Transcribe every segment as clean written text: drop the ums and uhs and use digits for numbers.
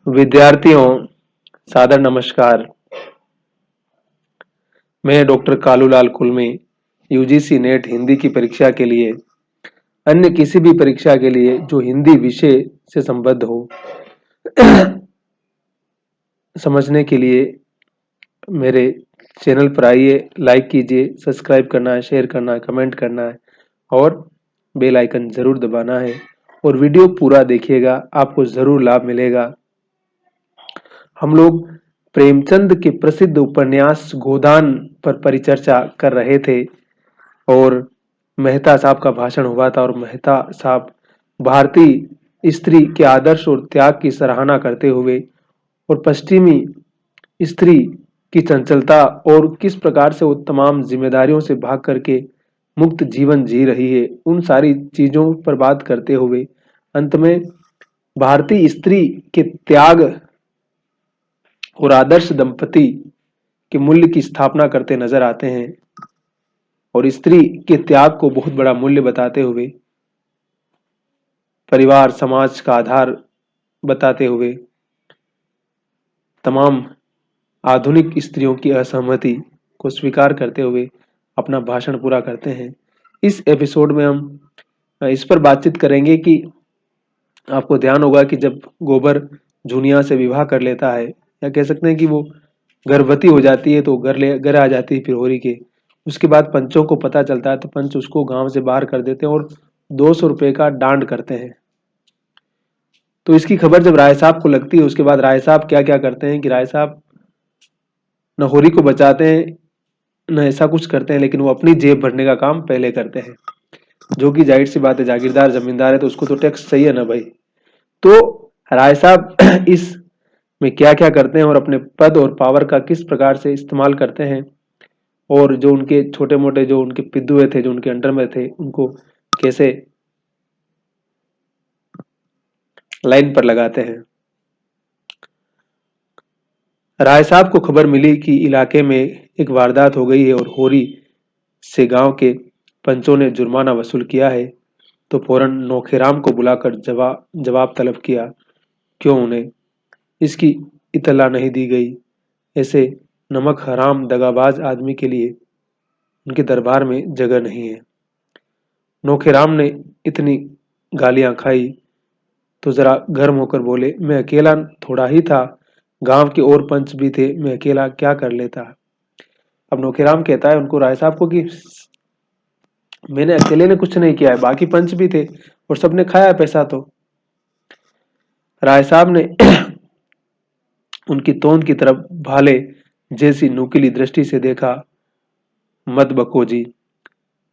विद्यार्थियों, सादर नमस्कार। मैं doctor Kalulal Kulmi UGC net Hindi की परीक्षा के लिए अन्य किसी भी परीक्षा के लिए जो हिंदी विषय से संबद्ध हो समझने के लिए मेरे चैनल पर आइए। लाइक कीजिए, सब्सक्राइब करना है, शेयर करना है, कमेंट करना है और बेल आइकन जरूर दबाना है और वीडियो पूरा देखिएगा, आपको जरूर लाभ मिलेगा। हम लोग प्रेमचंद के प्रसिद्ध उपन्यास गोदान पर परिचर्चा कर रहे थे और मेहता साहब का भाषण हुआ था और मेहता साहब भारतीय स्त्री के आदर्श और त्याग की सराहना करते हुए और पश्चिमी स्त्री की चंचलता और किस प्रकार से वो तमाम जिम्मेदारियों से भाग करके मुक्त जीवन जी रही है, उन सारी चीजों पर बात करते हुए अंत में भारतीय स्त्री के त्याग और आदर्श दंपति के मूल्य की स्थापना करते नजर आते हैं और स्त्री के त्याग को बहुत बड़ा मूल्य बताते हुए परिवार समाज का आधार बताते हुए तमाम आधुनिक स्त्रियों की असहमति को स्वीकार करते हुए अपना भाषण पूरा करते हैं। इस एपिसोड में हम इस पर बातचीत करेंगे कि आपको ध्यान होगा कि जब गोबर जूनिया से विवाह कर लेता है या कह सकते हैं कि वो गर्भवती हो जाती है तो घर आ जाती है फिर होरी के। उसके बाद पंचों को पता चलता है तो पंच उसको गांव से बाहर कर देते हैं और 200 रुपए का दंड करते हैं। तो इसकी खबर जब राय साहब को लगती है उसके बाद राय साहब क्या क्या करते हैं कि राय साहब न होरी को बचाते हैं न ऐसा कुछ करते हैं, लेकिन वो अपनी जेब भरने का काम पहले करते हैं, जो कि जाहिर सी बात है, जागीरदार जमींदार है तो उसको तो टैक्स चाहिए ना भाई। तो राय साहब इस में क्या क्या करते हैं और अपने पद और पावर का किस प्रकार से इस्तेमाल करते हैं और जो उनके छोटे मोटे जो उनके पिद्दुए थे जो उनके अंडर में थे उनको कैसे लाइन पर लगाते हैं। राय साहब को खबर मिली कि इलाके में एक वारदात हो गई है और होरी से गांव के पंचों ने जुर्माना वसूल किया है, तो फौरन नौखेराम को बुलाकर जवाब तलब किया। क्यों उन्हें इसकी इतला नहीं दी गई? ऐसे नमक हराम दगाबाज आदमी के लिए उनके दरबार में जगह नहीं है। नौखेराम ने इतनी गालियां खाई तो जरा गर्म होकर बोले, मैं अकेला थोड़ा ही था, गांव के और पंच भी थे, मैं अकेला क्या कर लेता। अब नौखेराम कहता है उनको, राय साहब को, कि मैंने अकेले ने कुछ नहीं किया है, बाकी पंच भी थे और सबने खाया पैसा। तो राय साहब ने उनकी तोंद की तरफ भाले जैसी नुकीली दृष्टि से देखा। मत बको जी,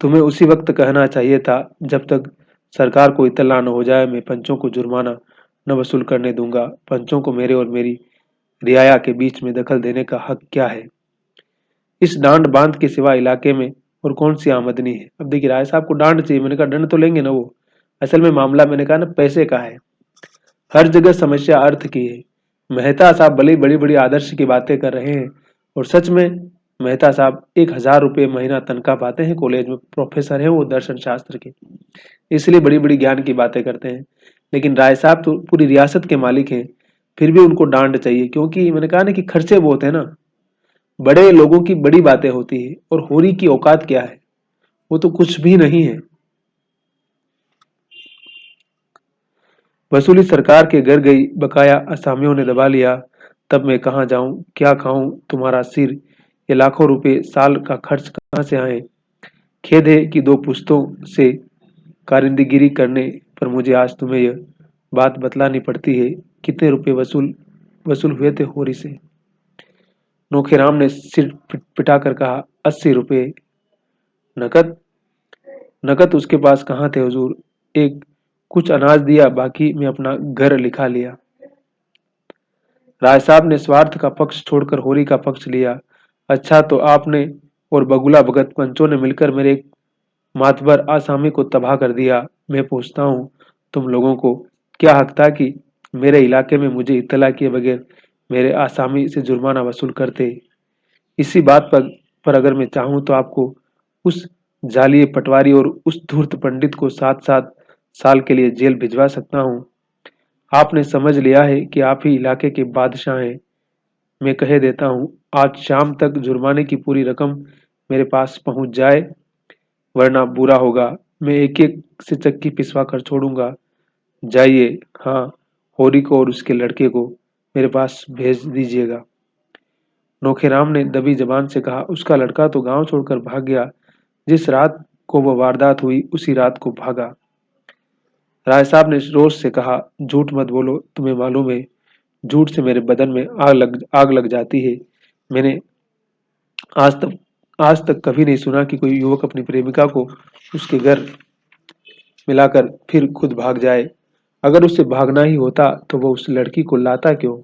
तुम्हें उसी वक्त कहना चाहिए था जब तक सरकार को इत्तला न हो जाए मैं पंचों को जुर्माना न वसूल करने दूंगा। पंचों को मेरे और मेरी रियाया के बीच में दखल देने का हक क्या है? इस डांड बांध के सिवा इलाके में और कौन सी आमदनी है? अब देखिए, राय साहब को डांड चाहिए, मैंने कहा दंड तो लेंगे ना वो, असल में मामला मैंने कहा ना पैसे का है। हर जगह समस्या अर्थ की है। मेहता साहब भले बड़ी बड़ी आदर्श की बातें कर रहे हैं और सच में मेहता साहब 1,000 रुपये महीना तनख्वाह पाते हैं, कॉलेज में प्रोफेसर हैं वो दर्शन शास्त्र के, इसलिए बड़ी बड़ी ज्ञान की बातें करते हैं। लेकिन राय साहब तो पूरी रियासत के मालिक हैं, फिर भी उनको डांड चाहिए, क्योंकि मैंने कहा ना कि खर्चे बहुत है ना, बड़े लोगों की बड़ी बातें होती है और होरी की औकात क्या है, वो तो कुछ भी नहीं है। वसूली सरकार के घर गई, बकाया असामियों ने दबा लिया। तब मैं कहाँ जाऊं, क्या खाऊं तुम्हारा सिर, ये लाखों रुपए साल का खर्च कहाँ से आए? खेद है कि 2 पुश्तों से कारिंदीगिरी करने पर मुझे आज तुम्हें यह बात बतलानी पड़ती है। कितने रुपए वसूल वसूल हुए थे होरी से? नौखेराम ने सिर पिटाकर कहा, 80 रुपए। नकद? नकद उसके पास कहाँ थे हुजूर, एक कुछ अनाज दिया, बाकी मैं अपना घर लिखा लिया। राय साहब ने स्वार्थ का पक्ष छोड़कर होरी का पक्ष लिया। अच्छा, तो आपने और बगुला भगत पंचों ने मिलकर मेरे एक मातबर आसामी को तबाह कर दिया। मैं पूछता हूँ, तुम लोगों को क्या हक था कि मेरे इलाके में मुझे इत्तला किए बगैर मेरे आसामी से जुर्माना वसूल करते? इसी बात पर अगर मैं चाहूं तो आपको उस जालिए पटवारी और उस धूर्त पंडित को 7-7 साल के लिए जेल भिजवा सकता हूँ। आपने समझ लिया है कि आप ही इलाके के बादशाह हैं। मैं कह देता हूँ, आज शाम तक जुर्माने की पूरी रकम मेरे पास पहुंच जाए, वरना बुरा होगा। मैं एक एक से चक्की पिसवा कर छोड़ूंगा। जाइए, हाँ, होरी को और उसके लड़के को मेरे पास भेज दीजिएगा। नौखेराम ने दबी जबान से कहा, उसका लड़का तो गांव छोड़कर भाग गया। जिस रात को वह वारदात हुई उसी रात को भागा। राय साहब ने रोष से कहा, झूठ मत बोलो, तुम्हें मालूम है झूठ से मेरे बदन में आग लग जाती है। मैंने आज तक आज तक कभी नहीं सुना कि कोई युवक अपनी प्रेमिका को उसके घर मिलाकर फिर खुद भाग जाए। अगर उससे भागना ही होता तो वो उस लड़की को लाता क्यों?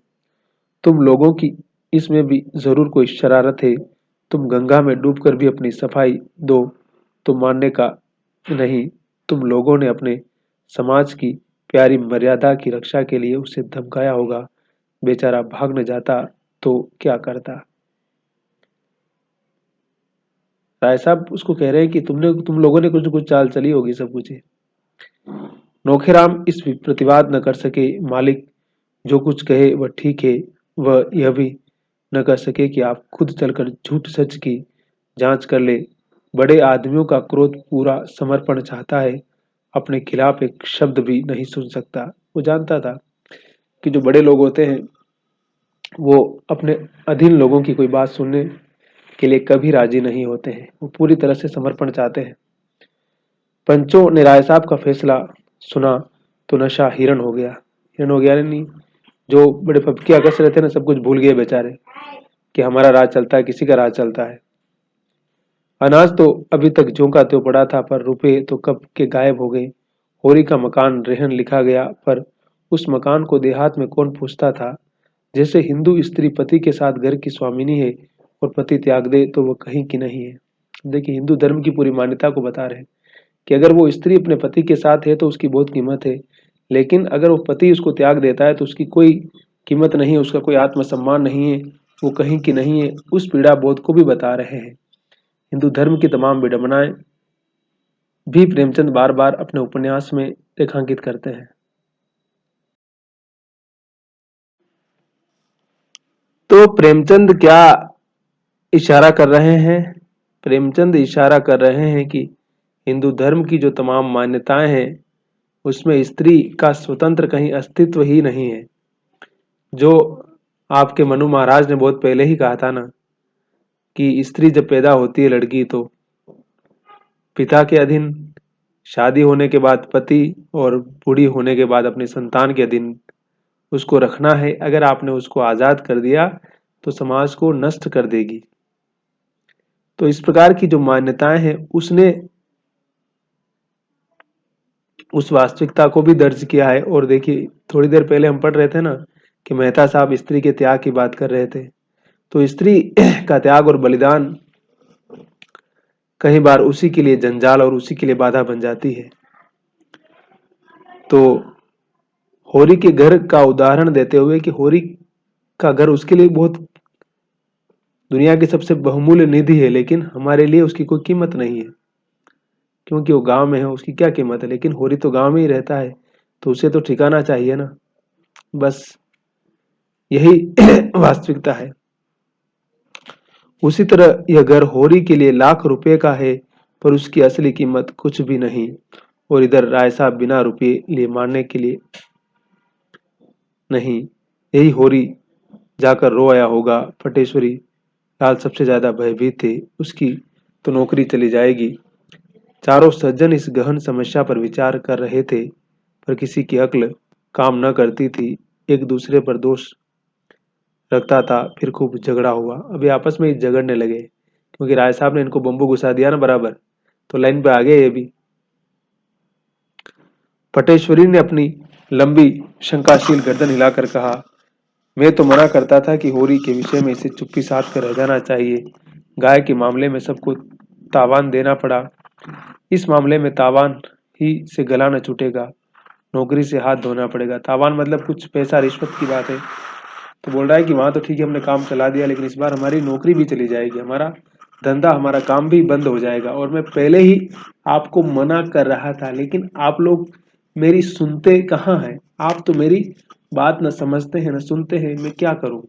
तुम लोगों की इसमें भी जरूर कोई शरारत है। तुम गंगा में डूबकर भी अपनी सफाई दो तो मानने का नहीं। तुम लोगों ने अपने समाज की प्यारी मर्यादा की रक्षा के लिए उसे धमकाया होगा। बेचारा भाग न जाता तो क्या करता? राय साहब उसको कह रहे हैं कि तुम लोगों ने कुछ न कुछ चाल चली होगी, सब कुछ है। नौखेराम इस प्रतिवाद न कर सके। मालिक जो कुछ कहे वह ठीक है। वह यह भी न कर सके कि आप खुद चलकर झूठ सच की जांच कर ले। बड़े आदमियों का क्रोध पूरा समर्पण चाहता है, अपने खिलाफ एक शब्द भी नहीं सुन सकता। वो जानता था कि जो बड़े लोग होते हैं वो अपने अधीन लोगों की कोई बात सुनने के लिए कभी राजी नहीं होते हैं। वो पूरी तरह से समर्पण चाहते हैं। पंचों ने राय साहब का फैसला सुना तो नशा हिरण हो गया। हिरण हो गया नहीं, जो बड़े फबकिया कस रहे थे ना, सब कुछ भूल गए बेचारे कि हमारा राज चलता है, किसी का राज चलता है। अनाज तो अभी तक ज्यों का त्यों पड़ा था, पर रुपए तो कब के गायब हो गए। होरी का मकान रेहन लिखा गया, पर उस मकान को देहात में कौन पूछता था? जैसे हिंदू स्त्री पति के साथ घर की स्वामिनी है और पति त्याग दे तो वो कहीं की नहीं है। देखिए, हिंदू धर्म की पूरी मान्यता को बता रहे हैं कि अगर वो स्त्री अपने पति के साथ है तो उसकी बहुत कीमत है, लेकिन अगर वो पति उसको त्याग देता है तो उसकी कोई कीमत नहीं है, उसका कोई आत्मसम्मान नहीं है, वो कहीं की नहीं है। उस पीड़ा बोध को भी बता रहे हैं। हिंदू धर्म की तमाम विडंबनाएं भी प्रेमचंद बार बार अपने उपन्यास में रेखांकित करते हैं। तो प्रेमचंद क्या इशारा कर रहे हैं? प्रेमचंद इशारा कर रहे हैं कि हिंदू धर्म की जो तमाम मान्यताएं हैं उसमें स्त्री का स्वतंत्र कहीं अस्तित्व ही नहीं है। जो आपके मनु महाराज ने बहुत पहले ही कहा था ना कि स्त्री जब पैदा होती है लड़की तो पिता के अधीन, शादी होने के बाद पति, और बूढ़ी होने के बाद अपनी संतान के अधीन उसको रखना है। अगर आपने उसको आजाद कर दिया तो समाज को नष्ट कर देगी। तो इस प्रकार की जो मान्यताएं हैं उसने उस वास्तविकता को भी दर्ज किया है। और देखिए, थोड़ी देर पहले हम पढ़ रहे थे ना कि मेहता साहब स्त्री के त्याग की बात कर रहे थे, तो स्त्री का त्याग और बलिदान कई बार उसी के लिए जंजाल और उसी के लिए बाधा बन जाती है। तो होरी के घर का उदाहरण देते हुए कि होरी का घर उसके लिए बहुत दुनिया की सबसे बहुमूल्य निधि है, लेकिन हमारे लिए उसकी कोई कीमत नहीं है क्योंकि वो गांव में है। उसकी क्या कीमत है? लेकिन होरी तो गांव में ही रहता है, तो उसे तो ठिकाना चाहिए ना। बस यही वास्तविकता है। उसी तरह यह घर होरी के लिए लाख रुपए का है, पर उसकी असली कीमत कुछ भी नहीं। और इधर राय साहब बिना रुपये लिए मारने के लिए नहीं। यही होरी जाकर रो आया होगा। फटेश्वरी लाल सबसे ज्यादा भयभीत थे, उसकी तो नौकरी चली जाएगी। चारों सज्जन इस गहन समस्या पर विचार कर रहे थे, पर किसी की अक्ल काम न करती थी। एक दूसरे पर दोष रखता था। फिर खूब झगड़ा हुआ। अभी आपस में ही झगड़ने लगे क्योंकि राय साहब ने इनको बम्बू घुसा दिया ना बराबर, तो लाइन पे आ गए ये भी। पटेश्वरी ने अपनी लंबी शंकाशील गर्दन हिलाकर कहा, मैं तो मना करता था कि होरी के विषय में इसे चुप्पी साध कर रह जाना चाहिए। गाय के मामले में सबको तावान देना पड़ा, इस मामले में तावान ही से गला न छूटेगा, नौकरी से हाथ धोना पड़ेगा। तावान मतलब कुछ पैसा रिश्वत की बात है। तो बोल रहा है कि वहां तो ठीक है हमने काम चला दिया, लेकिन इस बार हमारी नौकरी भी चली जाएगी, हमारा धंधा हमारा काम भी बंद हो जाएगा। और मैं पहले ही आपको मना कर रहा था, लेकिन आप लोग मेरी सुनते कहाँ हैं? आप तो मेरी बात न समझते हैं न सुनते हैं, मैं क्या करूं।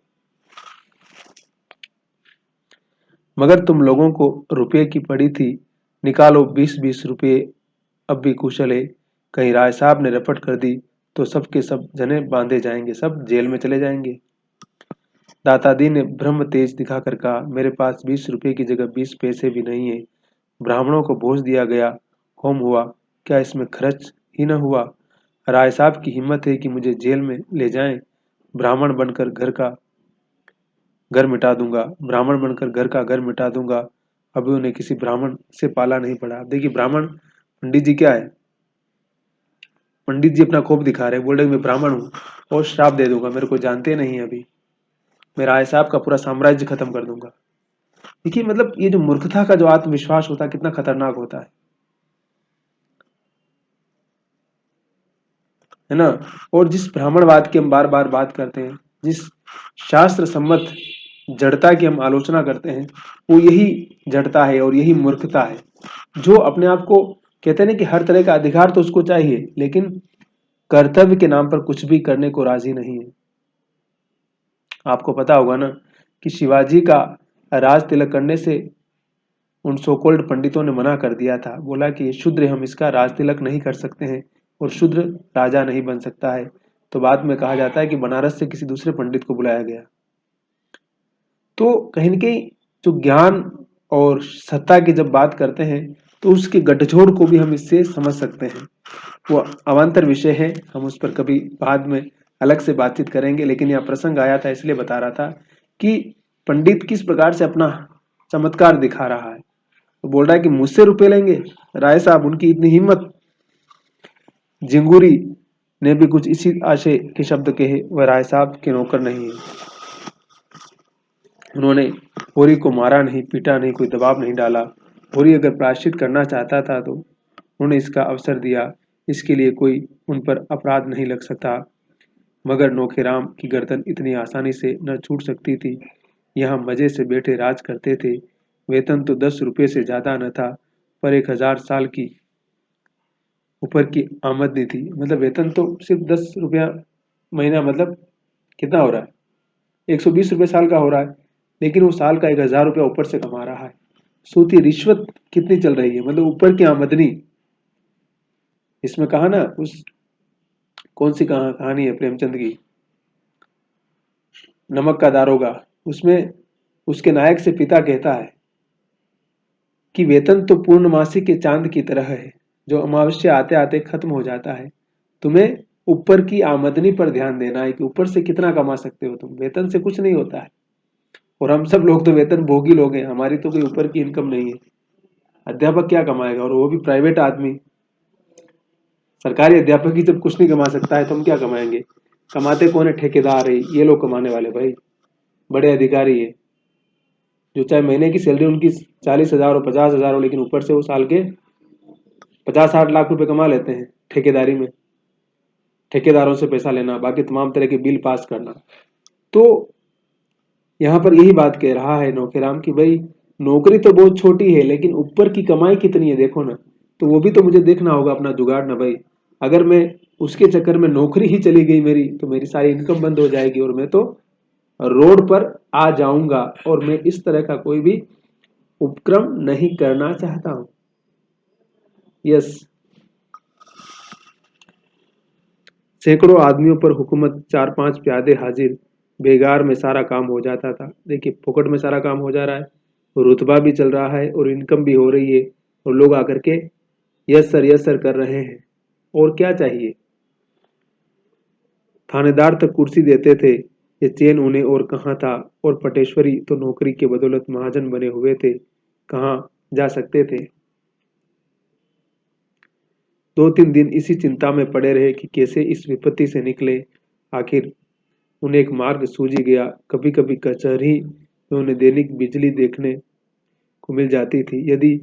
मगर तुम लोगों को रुपये की पड़ी थी, निकालो 20-20 रुपये, अब भी कुशल है। कहीं राय साहब ने रपट कर दी तो सब के सब जने बांधे जाएंगे, सब जेल में चले जाएंगे। दातादी ने ब्रह्म तेज दिखाकर कहा, मेरे पास 20 रुपये की जगह 20 पैसे भी नहीं है। ब्राह्मणों को भोज दिया गया, होम हुआ, क्या इसमें खर्च ही न हुआ। राय साहब की हिम्मत है कि मुझे जेल में ले जाएं। ब्राह्मण बनकर घर मिटा दूंगा, ब्राह्मण बनकर घर का घर मिटा दूंगा। अभी उन्हें किसी ब्राह्मण से पाला नहीं पड़ा। देखिए ब्राह्मण, पंडित जी क्या है, पंडित जी अपना खोप दिखा रहे हैं, बोल रहे मैं ब्राह्मण हूँ और श्राप दे दूंगा, मेरे को जानते नहीं अभी, मैं राय साहब का पूरा साम्राज्य खत्म कर दूंगा। देखिए मतलब ये जो मूर्खता का जो आत्मविश्वास होता है कितना खतरनाक होता है ना। और जिस ब्राह्मणवाद की हम बार बार बात करते हैं, जिस शास्त्र सम्मत जड़ता की हम आलोचना करते हैं, वो यही जड़ता है और यही मूर्खता है। जो अपने आप को कहते हैं ना कि हर तरह का अधिकार तो उसको चाहिए, लेकिन कर्तव्य के नाम पर कुछ भी करने को राजी नहीं है। आपको पता होगा ना कि शिवाजी का राज तिलक करने से उन सो कॉल्ड पंडितों ने मना कर दिया था, बोला कि ये शूद्र, हम इसका राज तिलक नहीं कर सकते हैं और शूद्र राजा नहीं बन सकता है। तो बाद में कहा जाता है कि बनारस से किसी दूसरे पंडित को बुलाया गया। तो कहीं न कहीं जो ज्ञान और सत्ता की जब बात करते हैं तो उसके गठजोड़ को भी हम इससे समझ सकते हैं। वो अवान्तर विषय है, हम उस पर कभी बाद में अलग से बातचीत करेंगे, लेकिन यह प्रसंग आया था इसलिए बता रहा था कि पंडित किस प्रकार से अपना चमत्कार दिखा रहा है। तो बोल रहा है कि मुझसे रुपए लेंगे, राय साहब उनकी इतनी हिम्मत। जिंगुरी ने भी कुछ इसी आशय के शब्द कहे, वह राय साहब के नौकर नहीं है। उन्होंने होरी को मारा नहीं, पीटा नहीं, कोई दबाव नहीं डाला। होरी अगर प्रायश्चित करना चाहता था तो उन्होंने इसका अवसर दिया, इसके लिए कोई उन पर अपराध नहीं लग सकता। मगर नोखेराम की गर्दन इतनी आसानी से न छूट सकती थी। यहाँ मजे से बैठे राज करते थे। वेतन तो 10 रुपये से ज्यादा न था, पर 1000 साल की ऊपर की आमदनी थी। मतलब वेतन तो सिर्फ 10 रुपया महीना, मतलब कितना हो रहा है, 120 रुपये साल का हो रहा है, लेकिन वो साल का 1000 रुपया ऊपर से कमा रहा है। सोचिए रिश्वत कितनी चल रही है, मतलब ऊपर की आमदनी। इसमें कहा ना उस कौन सी कहानी है प्रेमचंद की, नमक का दारोगा, उसमें उसके नायक से पिता कहता है कि वेतन तो पूर्णमासी के चांद की तरह है, जो अमावस्या आते आते खत्म हो जाता है। तुम्हें ऊपर की आमदनी पर ध्यान देना है कि ऊपर से कितना कमा सकते हो तुम, वेतन से कुछ नहीं होता है। और हम सब लोग तो वेतन भोगी लोग हैं, हमारी तो कोई ऊपर की इनकम नहीं है। अध्यापक क्या कमाएगा, और वो भी प्राइवेट आदमी। सरकारी अध्यापक ही जब कुछ नहीं कमा सकता है तो हम क्या कमाएंगे। कमाते कौन है, ठेकेदार है, ये लोग कमाने वाले भाई, बड़े अधिकारी है, जो चाहे महीने की सैलरी उनकी 40,000 हो 50,000 हो, लेकिन ऊपर से वो साल के 50-60 लाख रुपए कमा लेते हैं ठेकेदारी में। ठेकेदारों से पैसा लेना, बाकी तमाम तरह के बिल पास करना। तो यहाँ पर यही बात कह रहा है नौखेराम की भाई नौकरी तो बहुत छोटी है, लेकिन ऊपर की कमाई कितनी है देखो ना। तो वो भी तो मुझे देखना होगा अपना जुगाड़ ना भाई। अगर मैं उसके चक्कर में नौकरी ही चली गई मेरी, तो मेरी सारी इनकम बंद हो जाएगी और मैं तो रोड पर आ जाऊंगा। और मैं इस तरह का कोई भी उपक्रम नहीं करना चाहता हूं। यस, सैकड़ों आदमियों पर हुकूमत, 4-5 प्यादे हाजिर, बेगार में सारा काम हो जाता था। देखिए फोकट में सारा काम हो जा रहा है, रुतबा भी चल रहा है और इनकम भी हो रही है, और लोग आकर के यस सर कर रहे हैं। और क्या चाहिए। थानेदार तक कुर्सी देते थे, ये चैन उन्हें और कहाँ था। और पटेश्वरी तो नौकरी के बदौलत महाजन बने हुए थे, कहाँ जा सकते थे। 2-3 दिन इसी चिंता में पड़े रहे कि कैसे इस विपत्ति से निकले। आखिर उन्हें एक मार्ग सूझ गया। कभी कभी कचहरी में उन्हें दैनिक बिजली देखने को मिल जाती थी। यदि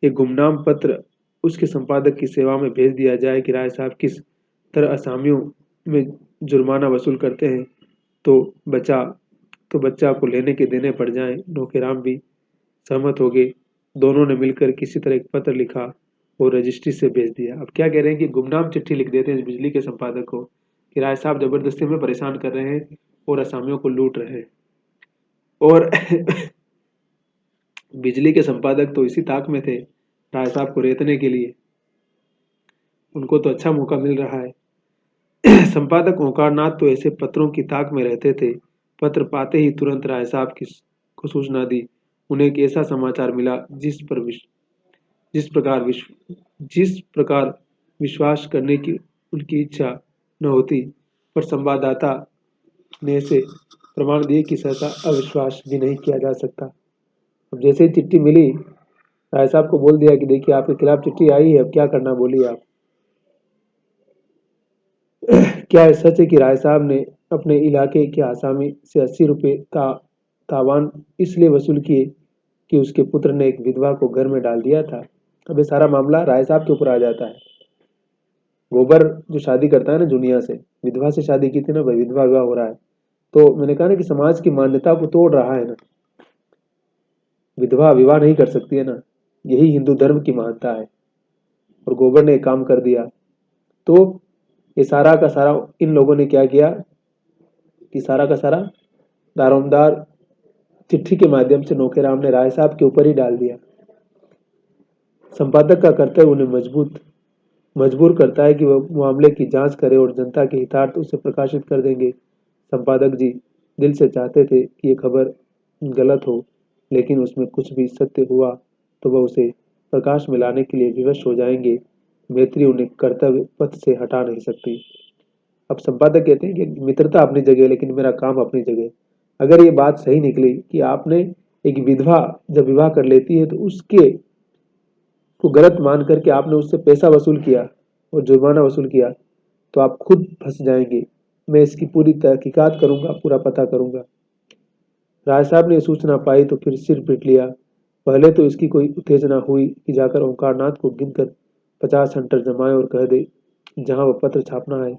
एक गुमनाम पत्र उसके संपादक की सेवा में भेज दिया जाए कि राय साहब किस तरह असामियों में जुर्माना वसूल करते हैं, तो बचा तो बच्चा को लेने के देने पड़ जाएं। नौकेराम भी सहमत हो गए। दोनों ने मिलकर किसी तरह एक पत्र लिखा और रजिस्ट्री से भेज दिया। अब क्या कह रहे हैं कि गुमनाम चिट्ठी लिख देते हैं बिजली के संपादक को कि राय साहब जबरदस्ती में परेशान कर रहे हैं और असामियों को लूट रहे हैं। और बिजली के संपादक तो इसी ताक में थे राय साहब को रेतने के लिए। उनको तो अच्छा मौका मिल रहा है। संपादक ओंकारनाथ तो ऐसे पत्रों की ताक में रहते थे। पत्र पाते ही तुरंत राय साहब की को सूचना दी। उन्हें एक ऐसा समाचार मिला जिस प्रकार जिस प्रकार विश्वास करने की उनकी इच्छा न होती, पर संवाददाता ने ऐसे प्रमाण दिए कि सहसा अविश्वास भी नहीं किया जा सकता। अब जैसे ही चिट्ठी मिली, राय साहब को बोल दिया कि देखिए आपके खिलाफ चिट्ठी आई है, अब क्या करना बोलिए आप। क्या है सच है कि राय साहब ने अपने इलाके के आसामी से 80 रुपये तावान इसलिए वसूल किए कि उसके पुत्र ने एक विधवा को घर में डाल दिया था। अब ये सारा मामला राय साहब के ऊपर आ जाता है। गोबर जो शादी करता है ना दुनिया से, विधवा से शादी की थी ना भाई, विधवा विवाह हो रहा है। तो मैंने कहा ना कि समाज की मान्यता को तोड़ रहा है ना, विधवा विवाह नहीं कर सकती है ना, यही हिंदू धर्म की महानता है। और गोबर ने एक काम कर दिया। तो ये सारा का सारा इन लोगों ने क्या किया कि सारा का सारा दारोमदार चिट्ठी के माध्यम से नौकेराम ने राय साहब के ऊपर ही डाल दिया। संपादक का कर्तव्य उन्हें मजबूर करता है कि वह मामले की जांच करे और जनता के हितार्थ उसे प्रकाशित कर देंगे। संपादक जी दिल से चाहते थे कि ये खबर गलत हो, लेकिन उसमें कुछ भी सत्य हुआ तो वह उसे प्रकाश में लाने के लिए विवश हो जाएंगे। मैत्री उन्हें कर्तव्य पथ से हटा नहीं सकती। अब संपादक कहते हैं कि मित्रता अपनी जगह लेकिन मेरा काम अपनी जगह। अगर ये बात सही निकली कि आपने एक विधवा जब विवाह कर लेती है तो उसके को गलत मान करके आपने उससे पैसा वसूल किया और जुर्माना वसूल किया, तो आप खुद फंस जाएंगे। मैं इसकी पूरी तहकीकात करूंगा, पूरा पता करूंगा। राय साहब ने सूचना पाई तो फिर सिर पीट लिया। पहले तो इसकी कोई उत्तेजना हुई कि जाकर ओंकारनाथ को गिनकर 50 हंटर जमाए और कह दे जहां वह पत्र छापना है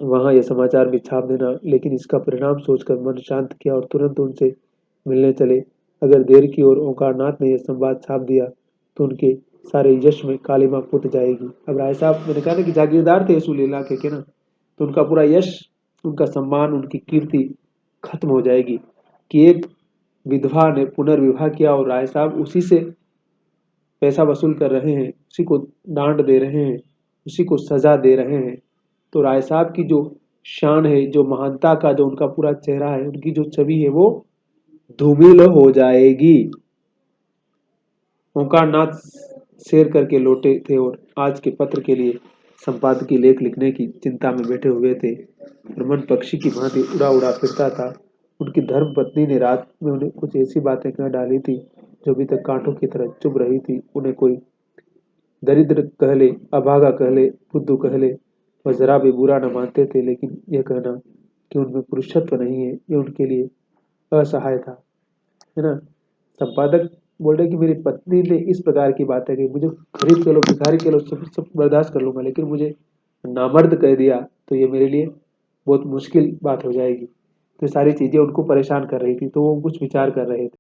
वहां यह समाचार भी छाप देना, लेकिन इसका परिणाम सोचकर मन शांत किया और तुरंत उनसे मिलने चले। अगर देर की और ओंकारनाथ ने यह संवाद छाप दिया तो उनके सारे यश में कालिमा पुत जाएगी। अब राय साहब मैंने कहा ना कि जागीरदार थे इसूल इलाके के ना, तो उनका पूरा यश, उनका सम्मान, उनकी कीर्ति खत्म हो जाएगी कि एक विधवा ने पुनर्विवाह किया और राय साहब उसी से पैसा वसूल कर रहे हैं, उसी को डांट दे रहे हैं, उसी को सजा दे रहे हैं। तो राय साहब की जो शान है, जो महानता का जो उनका पूरा चेहरा है, उनकी जो छवि है वो धूमिल हो जाएगी। ओंकारनाथ शेर करके लौटे थे और आज के पत्र के लिए संपादकीय लेख लिखने की चिंता में बैठे हुए थे। मन पक्षी की भांति उड़ा उड़ा फिरता था। उनकी धर्म पत्नी ने रात में उन्हें कुछ ऐसी बातें कह डाली थी जो अभी तक कांटों की तरह चुभ रही थी। उन्हें कोई दरिद्र कह ले, अभागा कह ले, बुद्धू कह ले, वह जरा भी बुरा न मानते थे, लेकिन यह कहना कि उनमें पुरुषत्व नहीं है ये उनके लिए असहाय था, है ना। संपादक बोल रहे कि मेरी पत्नी ने इस प्रकार की बातें कही, मुझे गरीब कह लो, भिखारी कह लो, सब बर्दाश्त कर लूंगा, लेकिन मुझे नामर्द कह दिया तो ये मेरे लिए बहुत मुश्किल बात हो जाएगी। तो सारी चीजें उनको परेशान कर रही थी, तो वो कुछ विचार कर रहे थे।